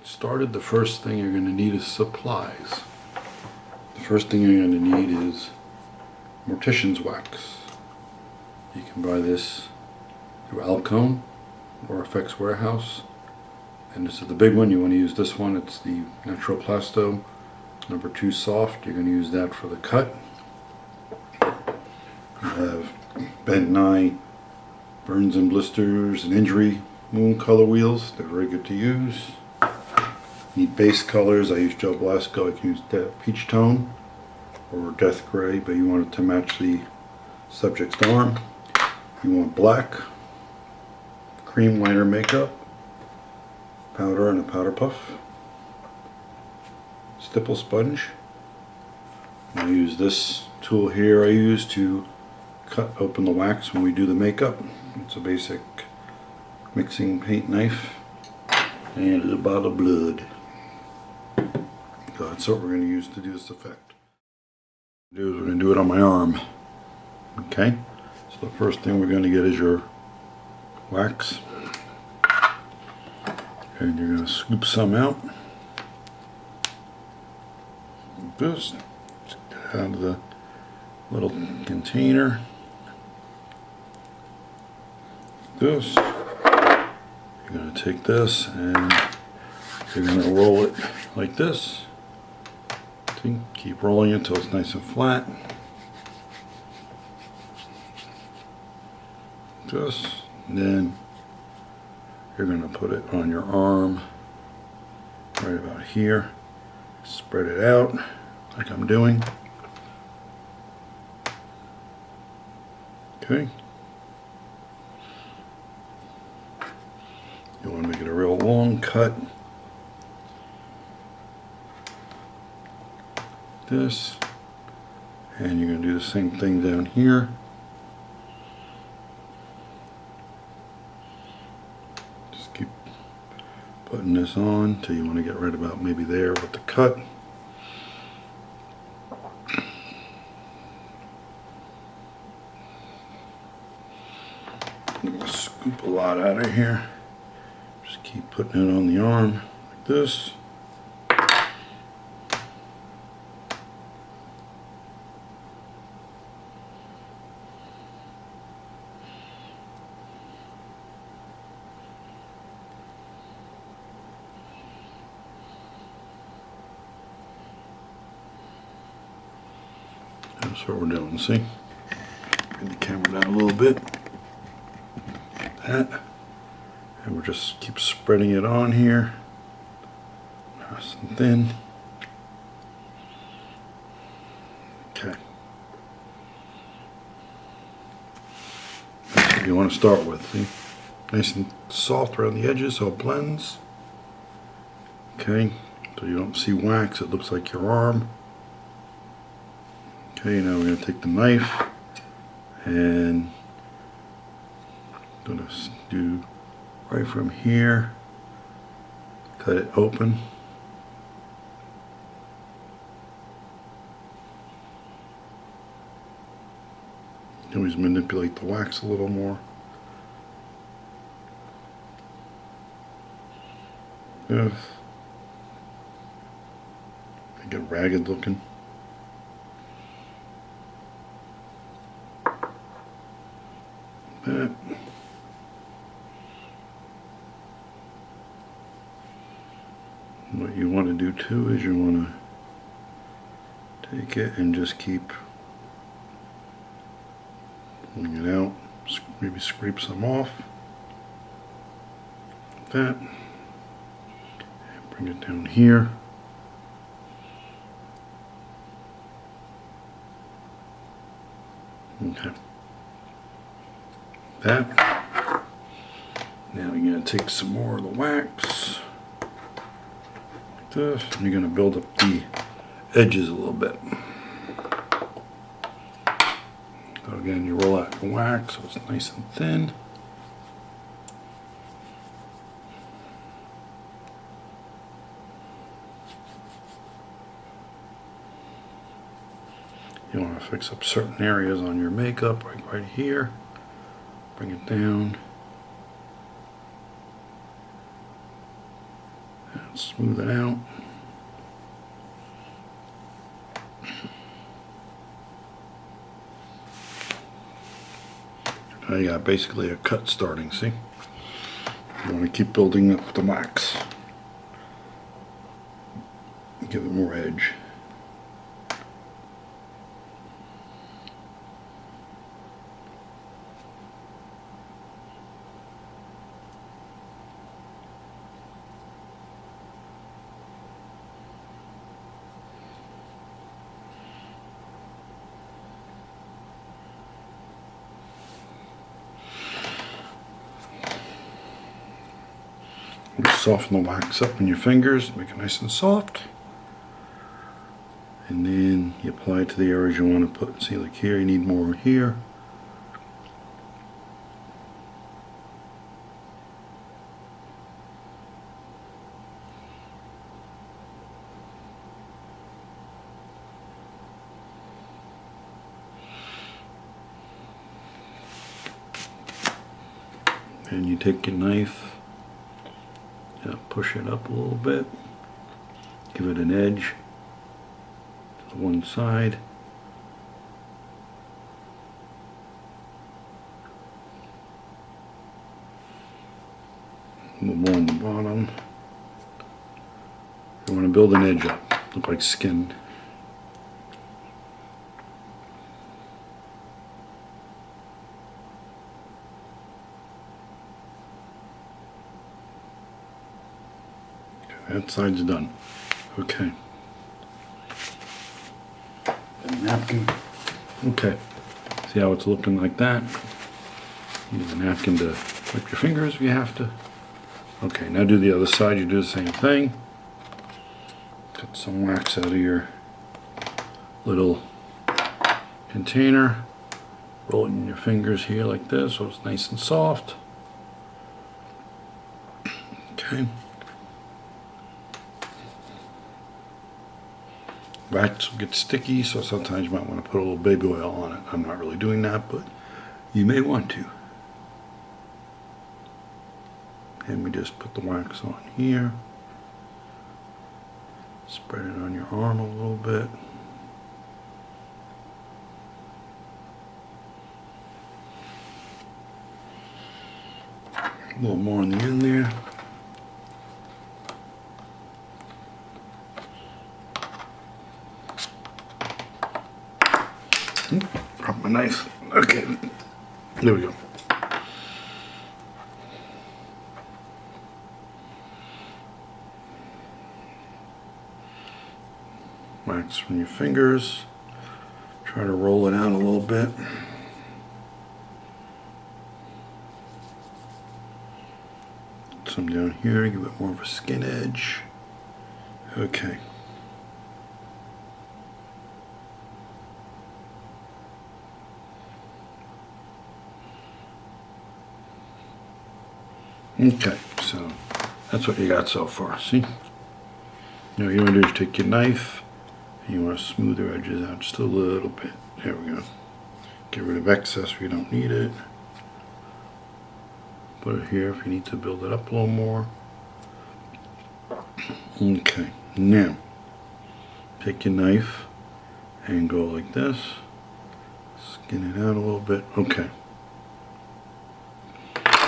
get started, the first thing you're going to need is supplies. The first thing you're going to need is Mortician's wax. You can buy this through Alcone or Effects Warehouse. And this is the big one. You want to use this one. It's the Natural Plasto number 2 soft. You're going to use that for the cut. You have Ben Nye Burns and Blisters and Injury Moon color wheels. They're very good to use. Need base colors. I use Joe Blasco. I can use Peach Tone or Death Gray, but you want it to match the subject's arm. You want black, cream liner makeup, powder and a powder puff, stipple sponge. I use this tool here I use to cut open the wax when we do the makeup. It's a basic mixing paint knife and a bottle of blood. So that's what we're going to use to do this effect. We're going to do it on my arm. Okay, so the first thing we're going to get is your wax, and you're going to scoop some out. Like this. Just get it out of the little container. This. You're going to take this and you're going to roll it like this. See? Keep rolling it until it's nice and flat. This. And then you're going to put it on your arm right about here. Spread it out like I'm doing. Okay. You want to make it a real long cut. This. And you're going to do the same thing down here. Just keep putting this on till you want to get right about maybe there with the cut. I'm going to scoop a lot out of here. Just keep putting it on the arm like this. That's what we're doing, see? Bring the camera down a little bit. That. And we'll just keep spreading it on here. Nice and thin. Okay. That's what you want to start with, see? Nice and soft around the edges so it blends. Okay, so you don't see wax, it looks like your arm. Okay, now we're going to take the knife and I'm going to do right from here, cut it open. Always manipulate the wax a little more. Yes. Make it ragged looking. That. What you want to do too is you want to take it and just keep pulling it out, maybe scrape some off, like that, and bring it down here. Okay. That. Now you're going to take some more of the wax, like this, and you're going to build up the edges a little bit. So again, you roll out the wax so it's nice and thin. You want to fix up certain areas on your makeup, like right here. Bring it down. Smooth it out. Now you got basically a cut starting, see? You want to keep building up the wax. Give it more edge. Soften the wax up in your fingers, make it nice and soft. And then you apply it to the areas you want to put. See, like here, you need more here. And you take your knife, push it up a little bit, give it an edge to the one side. A little more on the bottom. You want to build an edge up, look like skin. That side's done. Okay. And napkin. Okay. See how it's looking like that? Use a napkin to wipe your fingers if you have to. Okay, now do the other side. You do the same thing. Cut some wax out of your little container. Roll it in your fingers here like this so it's nice and soft. Okay. Wax will get sticky, so sometimes you might want to put a little baby oil on it. I'm not really doing that, but you may want to. And we just put the wax on here. Spread it on your arm a little bit. A little more on the end there. Drop my knife. Okay, there we go. Wax from your fingers. Try to roll it out a little bit. Some down here, give it more of a skin edge. Okay. Okay, so that's what you got so far, see? Now what you want to do is take your knife and you want to smooth the edges out just a little bit. There we go. Get rid of excess if you don't need it. Put it here if you need to build it up a little more. Okay, now take your knife and go like this. Skin it out a little bit. Okay.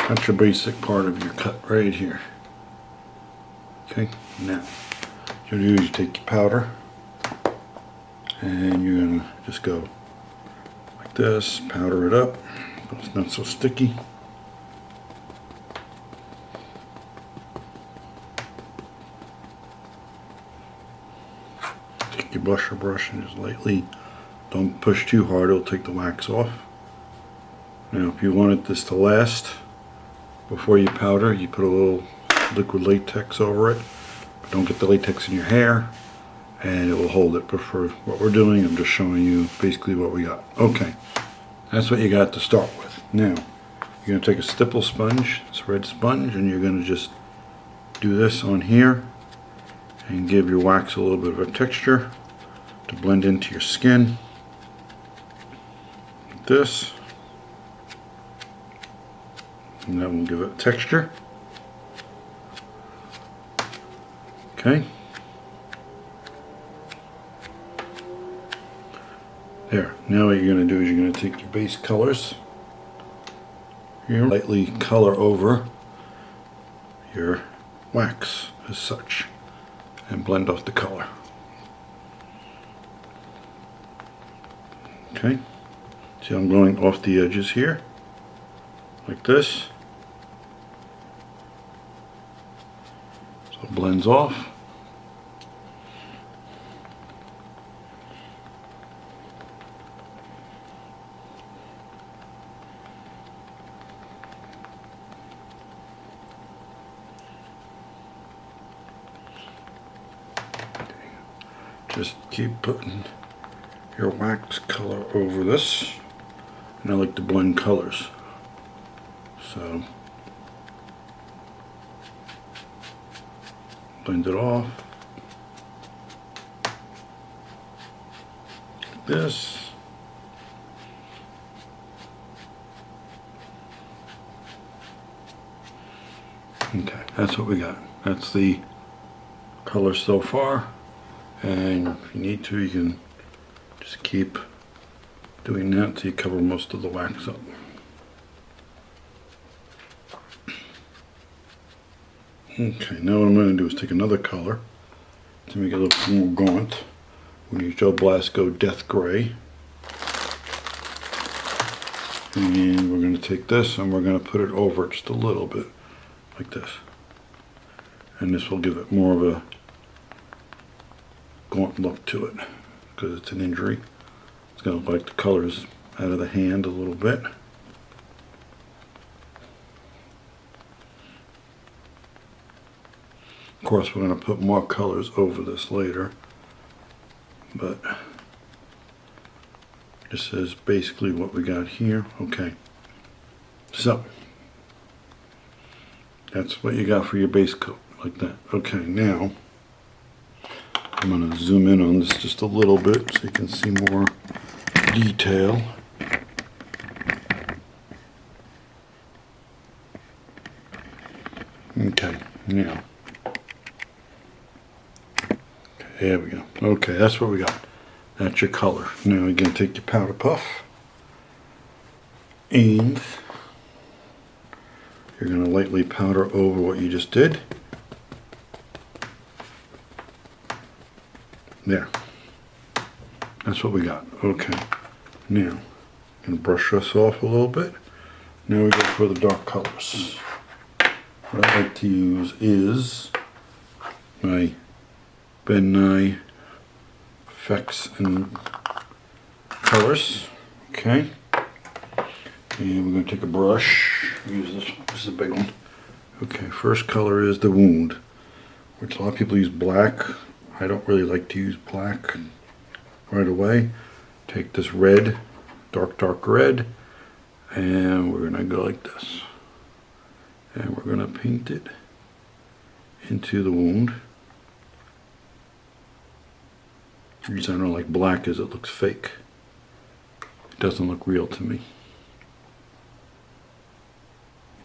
That's your basic part of your cut right here. Okay, now what you do is you take your powder and you're gonna just go like this, powder it up, but it's not so sticky. Take your blusher brush and just lightly, don't push too hard, it'll take the wax off. Now if you wanted this to last, before you powder, you put a little liquid latex over it. But don't get the latex in your hair, and it will hold it. But for what we're doing, I'm just showing you basically what we got. Okay, that's what you got to start with. Now, you're going to take a stipple sponge, it's a red sponge, and you're going to just do this on here and give your wax a little bit of a texture to blend into your skin. Like this. And that will give it texture. Okay. There. Now what you're going to do is you're going to take your base colors here, lightly color over your wax as such, and blend off the color. Okay. See, I'm going off the edges here, like this. So it blends off. Just keep putting your wax color over this. And I like to blend colors. So blend it off. Like this. Okay, that's what we got. That's the color so far. And if you need to, you can just keep doing that until you cover most of the wax up. Okay, now what I'm going to do is take another color to make it look more gaunt. We're going to use Gel Blasco Death Gray. And we're going to take this and we're going to put it over just a little bit, like this. And this will give it more of a gaunt look to it, because it's an injury. It's going to look like the colors out of the hand a little bit. Of course, we're going to put more colors over this later, but this is basically what we got here. Okay, so that's what you got for your base coat, like that. Okay, now I'm going to zoom in on this just a little bit so you can see more detail. Okay, now. Okay, there we go. Okay, that's what we got. That's your color. Now you're going to take your powder puff and you're going to lightly powder over what you just did. There. That's what we got. Okay. Now, I'm going to brush this off a little bit. Now we go for the dark colors. What I like to use is my Ben Nye Effects and Colors. Okay. And we're going to take a brush. Use this one. This is a big one. Okay, first color is the Wound, which a lot of people use black. I don't really like to use black right away. Take this red, dark red, and we're going to go like this. And we're going to paint it into the wound. The reason I don't like black is it looks fake. It doesn't look real to me.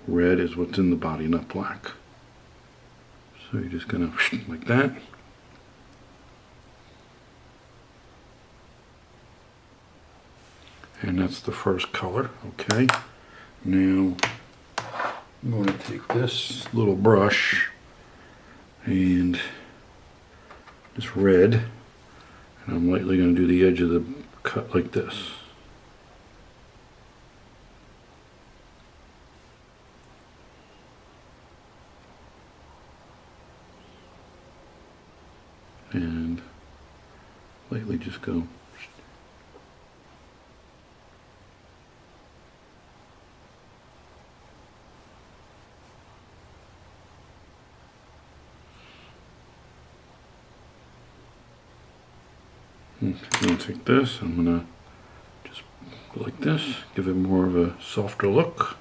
Red is what's in the body, not black. So you're just going to like that. And that's the first color. Okay. Now I'm going to take this little brush and this red, and I'm lightly going to do the edge of the cut like this. And lightly just go. I'm going to take this, I'm going to just go like this, give it more of a softer look.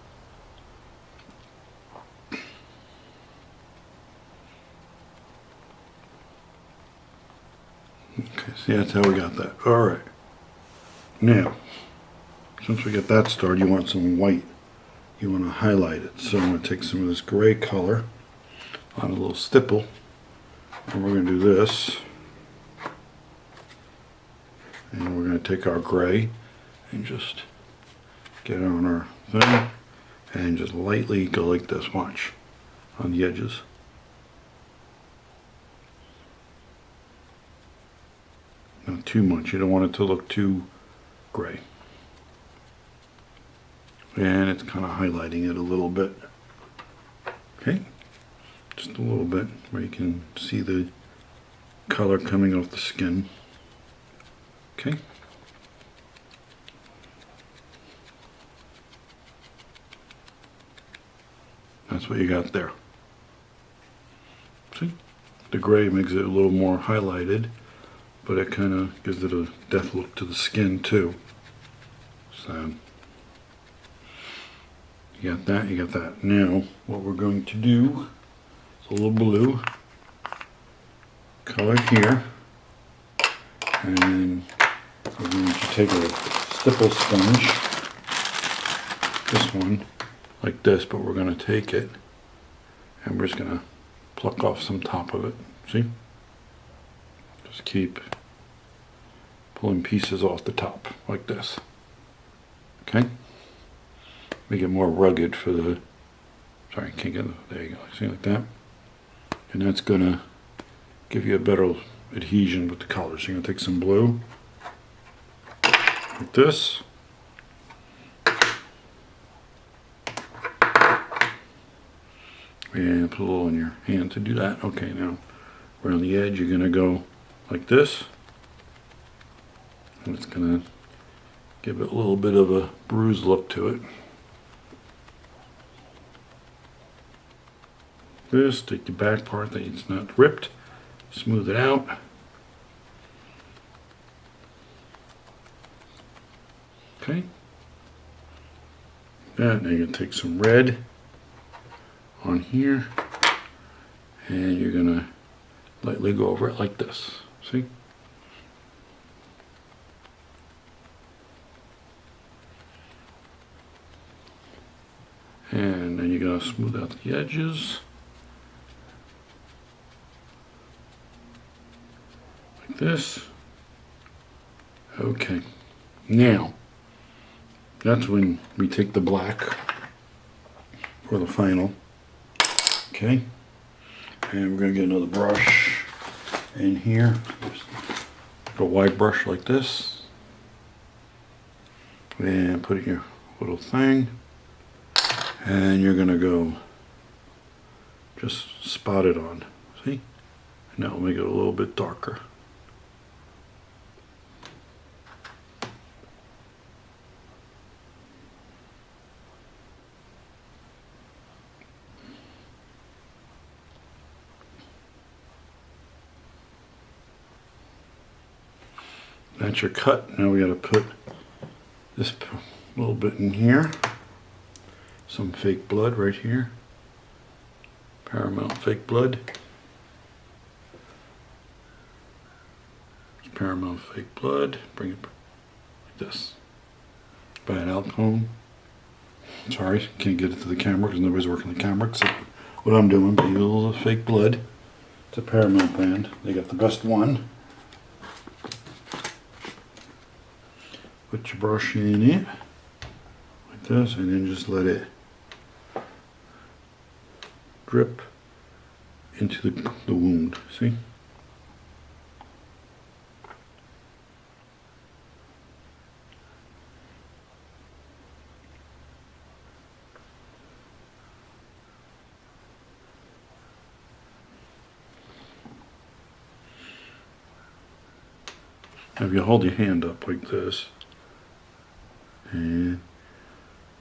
Okay, see, that's how we got that. Alright. Now, since we got that started, you want some white. You want to highlight it. So I'm going to take some of this gray color on a little stipple, And we're going to do this. And we're going to take our gray and just get it on our thing and just lightly go like this, watch, on the edges. Not too much, you don't want it to look too gray. And it's kind of highlighting it a little bit. Okay, just a little bit where you can see the color coming off the skin. Okay. That's what you got there. See? The gray makes it a little more highlighted, but it kind of gives it a death look to the skin too. So, you got that, you got that. Now, what we're going to do is a little blue color here, and we're going to take a stipple sponge, this one, like this, but we're going to take it and we're just going to pluck off some top of it. See? Just keep pulling pieces off the top like this. Okay? Make it more rugged for the, sorry, can't get it, there you go, see, like that. And that's going to give you a better adhesion with the colors. So you're going to take some blue like this. And put a little in your hand to do that. Okay, now around the edge you're going to go like this. And it's going to give it a little bit of a bruised look to it. This, take the back part that it's not ripped, smooth it out. Okay. That, now you're going to take some red on here, and you're going to lightly go over it like this. See? And then you're going to smooth out the edges. Like this. Okay. Now, that's when we take the black for the final. Okay. And we're going to get another brush in here. Just a wide brush like this. And put it in your little thing. And you're going to go just spot it on. See? And that will make it a little bit darker. That's your cut. Now we got to put this little bit in here. Some fake blood right here. Paramount fake blood. It's Paramount fake blood. Bring it like this. By an Alcone. Sorry, can't get it to the camera because nobody's working the camera except what I'm doing. But use a little fake blood. It's a Paramount brand. They got the best one. Put your brush in it like this, and then just let it drip into the wound. See? Now if you hold your hand up like this and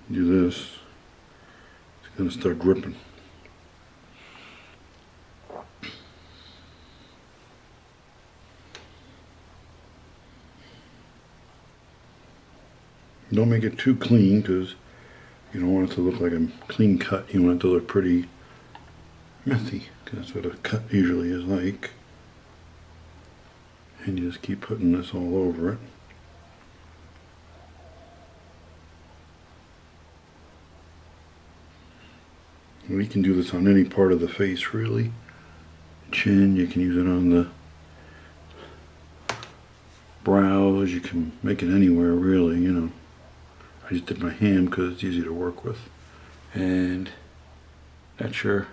do this, it's going to start dripping. Don't make it too clean because you don't want it to look like a clean cut. You want it to look pretty messy because that's what a cut usually is like. And you just keep putting this all over it. We can do this on any part of the face really. chin, you can use it on the brows, you can make it anywhere really, you know. I just did my hand because it's easy to work with. And that's your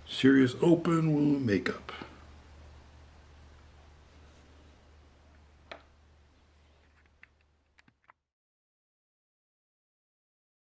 Serious Open Wound Makeup.